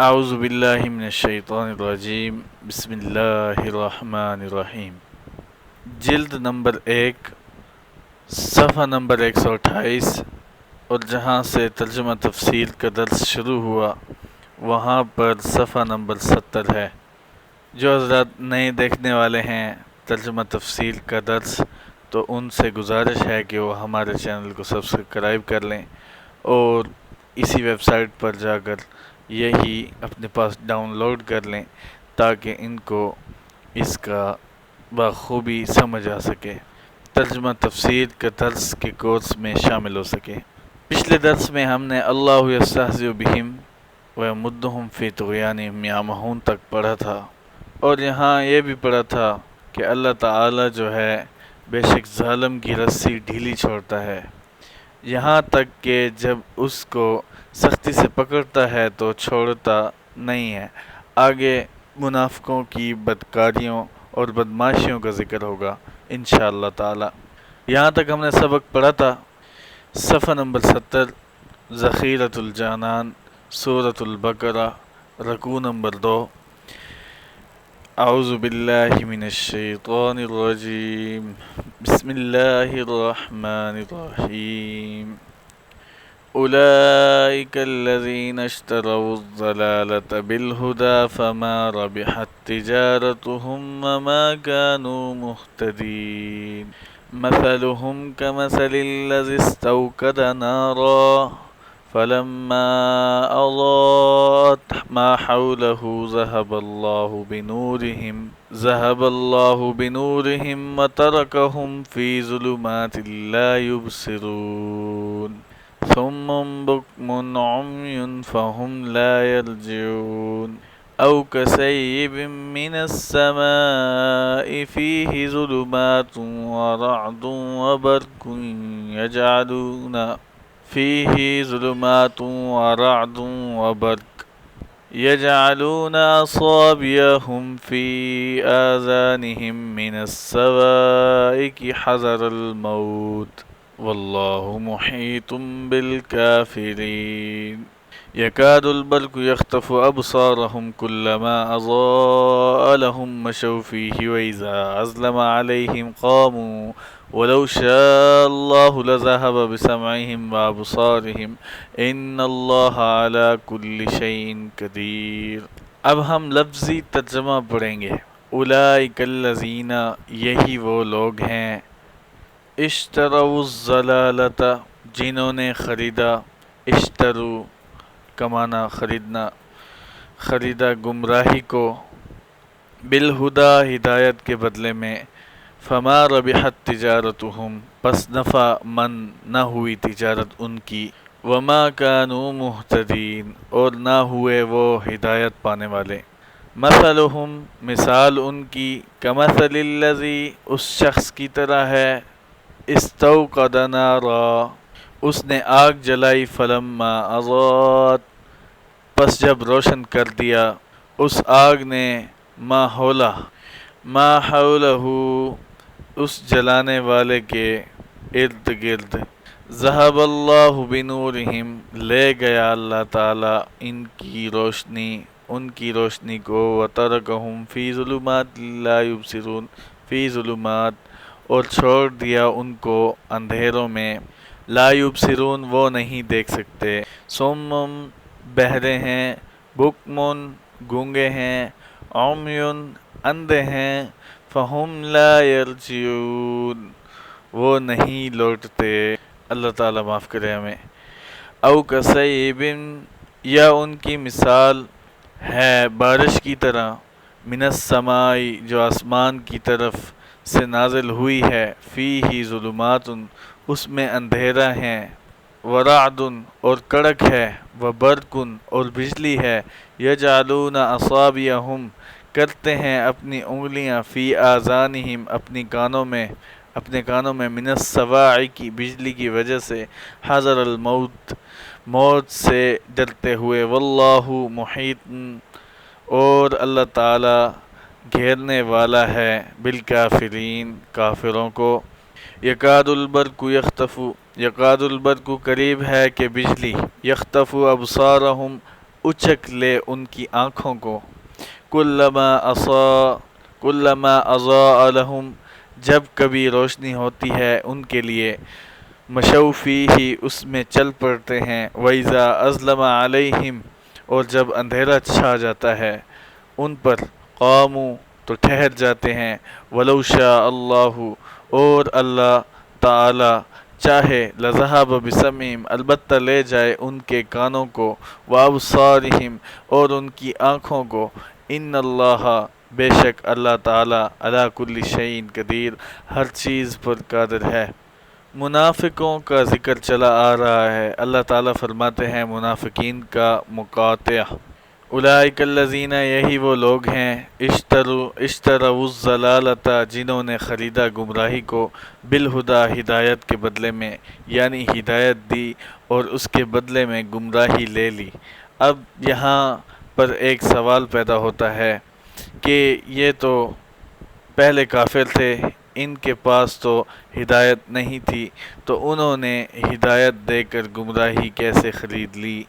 اعوذ باللہ من الشیطان الرجیم بسم اللہ الرحمن الرحیم۔ جلد نمبر 1، صفحہ نمبر 128، اور جہاں سے ترجمہ تفسیر کا درس شروع ہوا وہاں پر صفحہ نمبر 70 ہے۔ جو حضرات نئے دیکھنے والے ہیں ترجمہ تفسیر کا درس، تو ان سے گزارش ہے کہ وہ ہمارے چینل کو سبسکرائب کر لیں اور اسی ویب سائٹ پر جا کر یہی اپنے پاس ڈاؤن لوڈ کر لیں تاکہ ان کو اس کا بخوبی سمجھ آ سکے، ترجمہ تفسیر کا درس کے کورس میں شامل ہو سکے۔ پچھلے درس میں ہم نے اللہ یستہزئ بہم ویمدہم فی طغیانہم یعمہون تک پڑھا تھا، اور یہاں یہ بھی پڑھا تھا کہ اللہ تعالی جو ہے بے شک ظالم کی رسی ڈھیلی چھوڑتا ہے، یہاں تک کہ جب اس کو سختی سے پکڑتا ہے تو چھوڑتا نہیں ہے۔ آگے منافقوں کی بدکاریوں اور بدماشیوں کا ذکر ہوگا انشاءاللہ تعالی۔ یہاں تک ہم نے سبق پڑھا تھا صفحہ نمبر 70، ذخیرۃ الجانان، سورۃ البقرہ، رکوع نمبر 2۔ اعوذ باللہ من الشیطان الرجیم، بسم اللہ الرحمن الرحیم۔ اولئک الذین اشتروا الضلالة بالہدی فما ربحت تجارتهم وما كانوا مہتدین۔ مثلهم كمثل الذی استوقد نارا فلما اضاءت ما حوله ذهب الله بنورهم وتركهم في ظلمات لا يبصرون ثم بكم عمي فهم لا يرجعون أو كصيب من السماء فيه ظلمات ورعد وبرق يجعلون أصابعهم في آذانهم من الصواعق حذر الموت واللہ محیط بالکافرین۔ یکاد البرق یخطف ابصارهم كلما اضاء لهم مشوا فیہ واذا اظلم علیہم قاموا ولو شاء اللہ لذہب بسمعہم وابصارہم ان اللہ علی کل شیء قدیر۔ اب ہم لفظی ترجمہ پڑھیں گے۔ اولئک الذین، یہی وہ لوگ ہیں، اشتروا الضلالۃ، جنہوں نے خریدا، اشتروا کا معنی خریدنا، خریدا گمراہی کو، بالہدی ہدایت کے بدلے میں، فما ربحت تجارتہم، پس نفع مند نہ ہوئی تجارت ان کی، وما كانوا مہتدین، اور نہ ہوئے وہ ہدایت پانے والے۔ مثلہم، مثال ان کی، کمثل الذی، اس شخص کی طرح ہے، استوقد نارا، اس نے آگ جلائی، فلما اضاءت، پس جب روشن کر دیا اس آگ نے، ما حولہ، اس جلانے والے کے ارد گرد، ذہب اللہ بنورہم، لے گیا اللہ تعالی ان کی روشنی کو، وترکہم فی ظلمات لا یبصرون، فی ظلمات، اور چھوڑ دیا ان کو اندھیروں میں، لا یبصرون، وہ نہیں دیکھ سکتے، صم، بہرے ہیں، بکم، گونگے ہیں، عمی، اندھے ہیں، فہم لا یرجعون، وہ نہیں لوٹتے۔ اللہ تعالیٰ معاف کرے ہمیں۔ او کصیب، یا ان کی مثال ہے بارش کی طرح، من السماء، جو آسمان کی طرف سے نازل ہوئی ہے، فیہ ظلمات، اس میں اندھیرا ہے، ورعد، اور کڑک ہے، وبرق، اور بجلی ہے، یجعلون اصابعہم، کرتے ہیں اپنی انگلیاں، فی آذانہم، اپنے کانوں میں، من الصواعق، بجلی کی وجہ سے، حذر الموت، موت سے ڈرتے ہوئے، واللہ محیط، اور اللہ تعالی گھیرنے والا ہے، بالکافرین، کافروں کو۔ یکاد البرق یخطف، یکاد البرق، قریب ہے کہ بجلی، یخطف ابصارہم، اچک لے ان کی آنکھوں کو، کلما اضاء لہم، جب کبھی روشنی ہوتی ہے ان کے لیے، مشوا فیہ، اس میں چل پڑتے ہیں، وَإِذَا أَظْلَمَ عَلَيْهِمْ، اور جب اندھیرا چھا جاتا ہے ان پر، قاموا، تو ٹھہر جاتے ہیں، وَلَوْ شَاءَ اللَّهُ، اور اللہ تعالی چاہے، لَذَهَبَ بِسَمْعِهِمْ، البتہ لے جائے ان کے کانوں کو، وَأَبْصَارِهِمْ، اور ان کی آنکھوں کو، ان اللہ، بے شک اللہ تعالی، علی کل شیء قدیر، ہر چیز پر قادر ہے۔ منافقوں کا ذکر چلا آ رہا ہے۔ اللہ تعالیٰ فرماتے ہیں منافقین کا مقاطع، اولئک الذین، یہی وہ لوگ ہیں، اشتروا الضلالۃ، جنہوں نے خریدا گمراہی کو، بالہدیٰ، ہدایت کے بدلے میں، یعنی ہدایت دی اور اس کے بدلے میں گمراہی لے لی۔ اب یہاں پر ایک سوال پیدا ہوتا ہے کہ یہ تو پہلے کافر تھے، ان کے پاس تو ہدایت نہیں تھی، تو انہوں نے ہدایت دے کر گمراہی کیسے خرید لی؟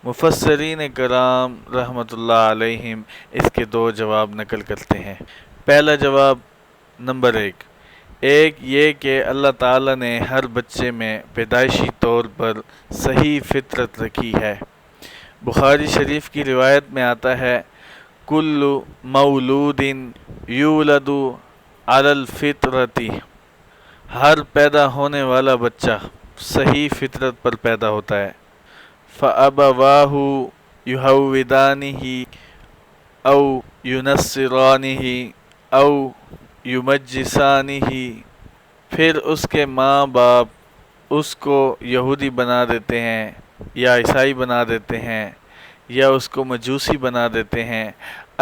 مفسرین کرام رحمۃ اللہ علیہم اس کے دو جواب نقل کرتے ہیں۔ پہلا جواب، نمبر ایک یہ کہ اللہ تعالیٰ نے ہر بچے میں پیدائشی طور پر صحیح فطرت رکھی ہے۔ بخاری شریف کی روایت میں آتا ہے، کل مولود یولد علی الفطرۃ، ہر پیدا ہونے والا بچہ صحیح فطرت پر پیدا ہوتا ہے، فَأَبَوَاهُ يُهَوِّدَانِهِ أَوْ يُنَصِّرَانِهِ أَوْ يُمَجِّسَانِهِ، پھر اس کے ماں باپ اس کو یہودی بنا دیتے ہیں یا عیسائی بنا دیتے ہیں یا اس کو مجوسی بنا دیتے ہیں۔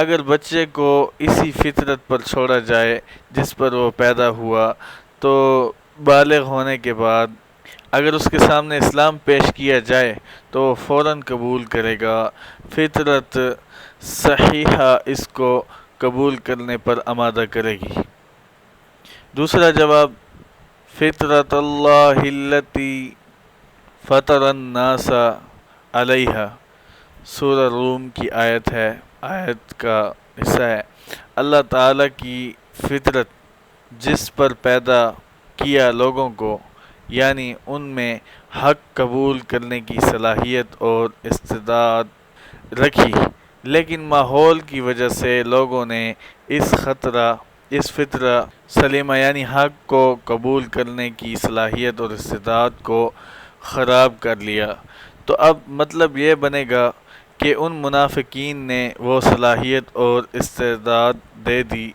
اگر بچے کو اسی فطرت پر چھوڑا جائے جس پر وہ پیدا ہوا، تو بالغ ہونے کے بعد اگر اس کے سامنے اسلام پیش کیا جائے تو وہ فوراً قبول کرے گا۔ فطرت صحیحہ اس کو قبول کرنے پر آمادہ کرے گی۔ دوسرا جواب، فطرت اللہ التی فطر الناس علیہا، سورہ روم کی آیت ہے، آیت کا حصہ ہے۔ اللہ تعالیٰ کی فطرت جس پر پیدا کیا لوگوں کو، یعنی ان میں حق قبول کرنے کی صلاحیت اور استعداد رکھی، لیکن ماحول کی وجہ سے لوگوں نے اس فطرہ سلیمہ یعنی حق کو قبول کرنے کی صلاحیت اور استعداد کو خراب کر لیا۔ تو اب مطلب یہ بنے گا کہ ان منافقین نے وہ صلاحیت اور استعداد دے دی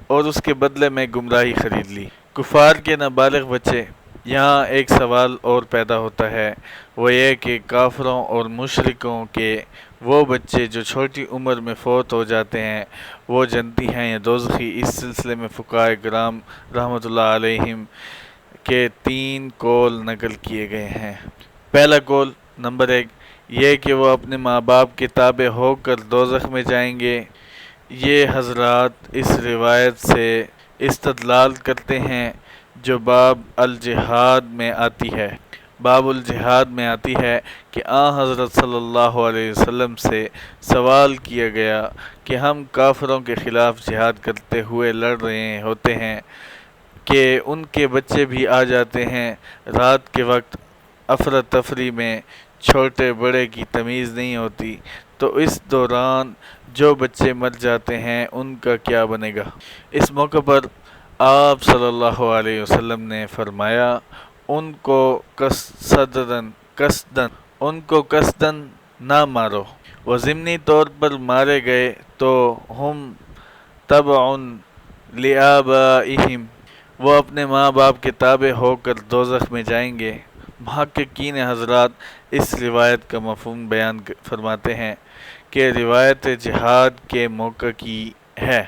اور اس کے بدلے میں گمراہی خرید لی۔ کفار کے نابالغ بچے، یہاں ایک سوال اور پیدا ہوتا ہے، وہ یہ کہ کافروں اور مشرکوں کے وہ بچے جو چھوٹی عمر میں فوت ہو جاتے ہیں، وہ جنتی ہیں یا دوزخی؟ اس سلسلے میں فقہائے کرام رحمۃ اللہ علیہم کے 3 قول نقل کیے گئے ہیں۔ پہلا قول، نمبر 1، یہ کہ وہ اپنے ماں باپ کے تابع ہو کر دوزخ میں جائیں گے۔ یہ حضرات اس روایت سے استدلال کرتے ہیں جو باب الجہاد میں آتی ہے۔ باب الجہاد میں آتی ہے کہ حضرت صلی اللہ علیہ وسلم سے سوال کیا گیا کہ ہم کافروں کے خلاف جہاد کرتے ہوئے لڑ رہے ہوتے ہیں کہ ان کے بچے بھی آ جاتے ہیں، رات کے وقت افراتفری میں چھوٹے بڑے کی تمیز نہیں ہوتی، تو اس دوران جو بچے مر جاتے ہیں ان کا کیا بنے گا؟ اس موقع پر آپ صلی اللہ علیہ وسلم نے فرمایا، ان کو قصدن نہ مارو، وہ ضمنی طور پر مارے گئے تو ہم تبع لآبائہم، وہ اپنے ماں باپ کے تابع ہو کر دوزخ میں جائیں گے۔ محققین حضرات اس روایت کا مفہوم بیان فرماتے ہیں کہ روایت جہاد کے موقع کی ہے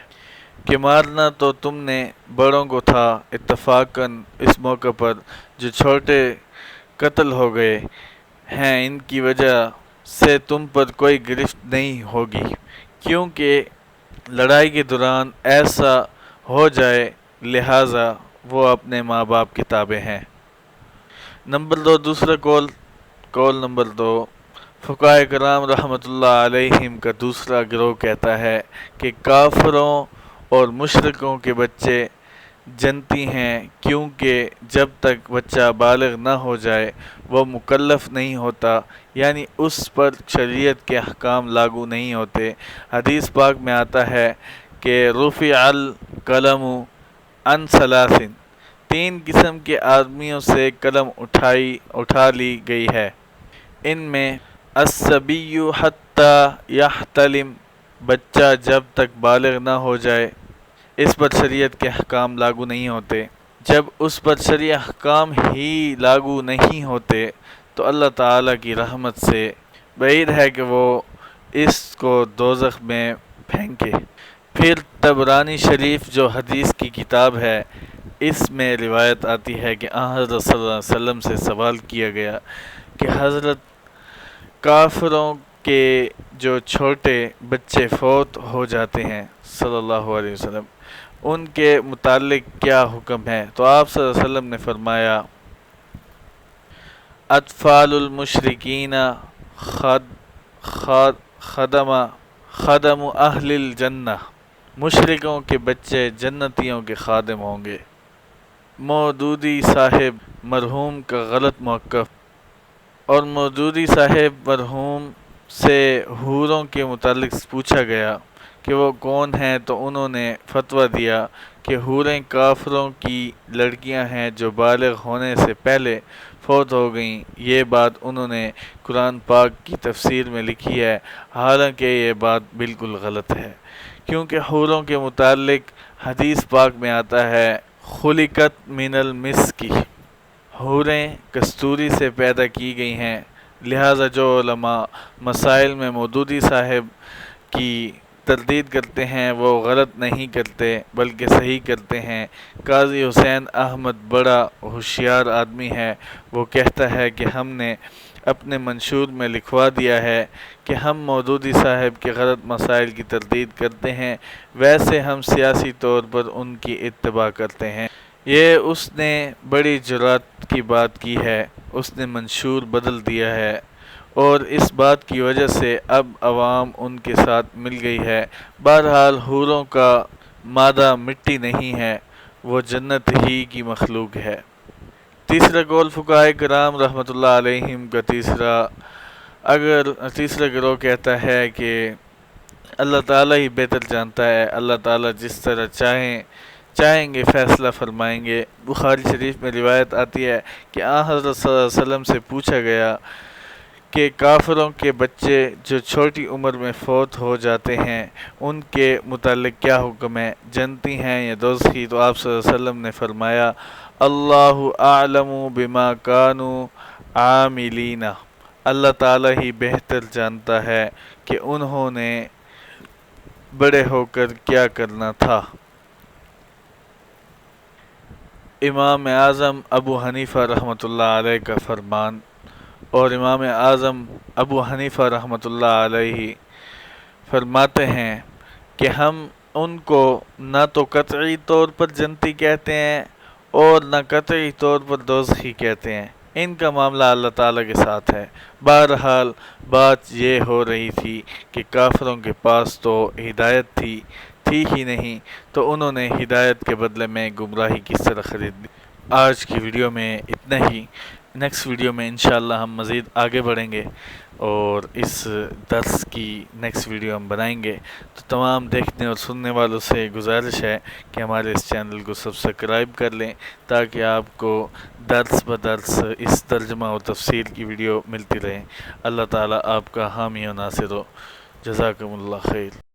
کہ مارنا تو تم نے بڑوں کو تھا، اتفاقاً اس موقع پر جو چھوٹے قتل ہو گئے ہیں ان کی وجہ سے تم پر کوئی گرفت نہیں ہوگی، کیونکہ لڑائی کے دوران ایسا ہو جائے، لہٰذا وہ اپنے ماں باپ کے تابع ہیں۔ نمبر 2، دوسرا قول نمبر 2، فقہائے کرام رحمۃ اللہ علیہم کا دوسرا گروہ کہتا ہے کہ کافروں اور مشرکوں کے بچے جنتی ہیں، کیونکہ جب تک بچہ بالغ نہ ہو جائے وہ مکلف نہیں ہوتا، یعنی اس پر شریعت کے احکام لاگو نہیں ہوتے۔ حدیث پاک میں آتا ہے کہ رفع القلم عن ثلاث، 3 قسم کے آدمیوں سے قلم اٹھا لی گئی ہے۔ ان میں الصبی حتی یحتلم، بچہ جب تک بالغ نہ ہو جائے اس پر شریعت کے احکام لاگو نہیں ہوتے۔ جب اس پر شرعی احکام ہی لاگو نہیں ہوتے تو اللہ تعالیٰ کی رحمت سے بعید ہے کہ وہ اس کو دوزخ میں پھینکے۔ پھر طبرانی شریف جو حدیث کی کتاب ہے، اس میں روایت آتی ہے کہ حضرت صلی اللہ علیہ وسلم سے سوال کیا گیا کہ حضرت کافروں کے جو چھوٹے بچے فوت ہو جاتے ہیں صلی اللہ علیہ وسلم، ان کے متعلق کیا حکم ہے؟ تو آپ صلی اللہ علیہ وسلم نے فرمایا اطفال المشرکین خدم اہل الجنہ، مشرکوں کے بچے جنتیوں کے خادم ہوں گے۔ مودودی صاحب مرحوم کا غلط موقف۔ اور مودودی صاحب مرحوم سے حوروں کے متعلق پوچھا گیا کہ وہ کون ہیں، تو انہوں نے فتویٰ دیا کہ حوریں کافروں کی لڑکیاں ہیں جو بالغ ہونے سے پہلے فوت ہو گئیں۔ یہ بات انہوں نے قرآن پاک کی تفسیر میں لکھی ہے، حالانکہ یہ بات بالکل غلط ہے، کیونکہ حوروں کے متعلق حدیث پاک میں آتا ہے خلقت من المسک، حوریں کستوری سے پیدا کی گئی ہیں۔ لہٰذا جو علماء مسائل میں مودودی صاحب کی تردید کرتے ہیں وہ غلط نہیں کرتے بلکہ صحیح کرتے ہیں۔ قاضی حسین احمد بڑا ہوشیار آدمی ہے، وہ کہتا ہے کہ ہم نے اپنے منشور میں لکھوا دیا ہے کہ ہم مودودی صاحب کے غلط مسائل کی تردید کرتے ہیں، ویسے ہم سیاسی طور پر ان کی اتباع کرتے ہیں۔ یہ اس نے بڑی جرات کی بات کی ہے، اس نے منشور بدل دیا ہے، اور اس بات کی وجہ سے اب عوام ان کے ساتھ مل گئی ہے۔ بہرحال حوروں کا مادہ مٹی نہیں ہے، وہ جنت ہی کی مخلوق ہے۔ تیسرا قول فقہائے کرام رحمۃ اللہ علیہم کا تیسرا گروہ کہتا ہے کہ اللہ تعالیٰ ہی بہتر جانتا ہے، اللہ تعالیٰ جس طرح چاہیں گے فیصلہ فرمائیں گے۔ بخاری شریف میں روایت آتی ہے کہ حضرت صلی اللہ علیہ وسلم سے پوچھا گیا کہ کافروں کے بچے جو چھوٹی عمر میں فوت ہو جاتے ہیں ان کے متعلق کیا حکم ہے، جنتی ہیں یا دوزخی؟ تو آپ صلی اللہ علیہ وسلم نے فرمایا اللہ اعلم بما کانوا عاملین، اللہ تعالیٰ ہی بہتر جانتا ہے کہ انہوں نے بڑے ہو کر کیا کرنا تھا۔ امام اعظم ابو حنیفہ رحمۃ اللہ علیہ کا فرمان، اور امام اعظم ابو حنیفہ رحمۃ اللہ علیہ فرماتے ہیں کہ ہم ان کو نہ تو قطعی طور پر جنتی کہتے ہیں اور نہ قطعی طور پر دوزخی کہتے ہیں، ان کا معاملہ اللہ تعالیٰ کے ساتھ ہے۔ بہرحال بات یہ ہو رہی تھی کہ کافروں کے پاس تو ہدایت تھی ہی نہیں، تو انہوں نے ہدایت کے بدلے میں گمراہی کس طرح خرید لی۔ آج کی ویڈیو میں اتنا ہی، نیکسٹ ویڈیو میں انشاءاللہ ہم مزید آگے بڑھیں گے اور اس درس کی نیکسٹ ویڈیو ہم بنائیں گے۔ تو تمام دیکھنے اور سننے والوں سے گزارش ہے کہ ہمارے اس چینل کو سبسکرائب کر لیں تاکہ آپ کو درس بدرس اس ترجمہ و تفسیر کی ویڈیو ملتی رہیں۔ اللہ تعالیٰ آپ کا حامی و ناصر ہو۔ جزاکم اللہ خیر۔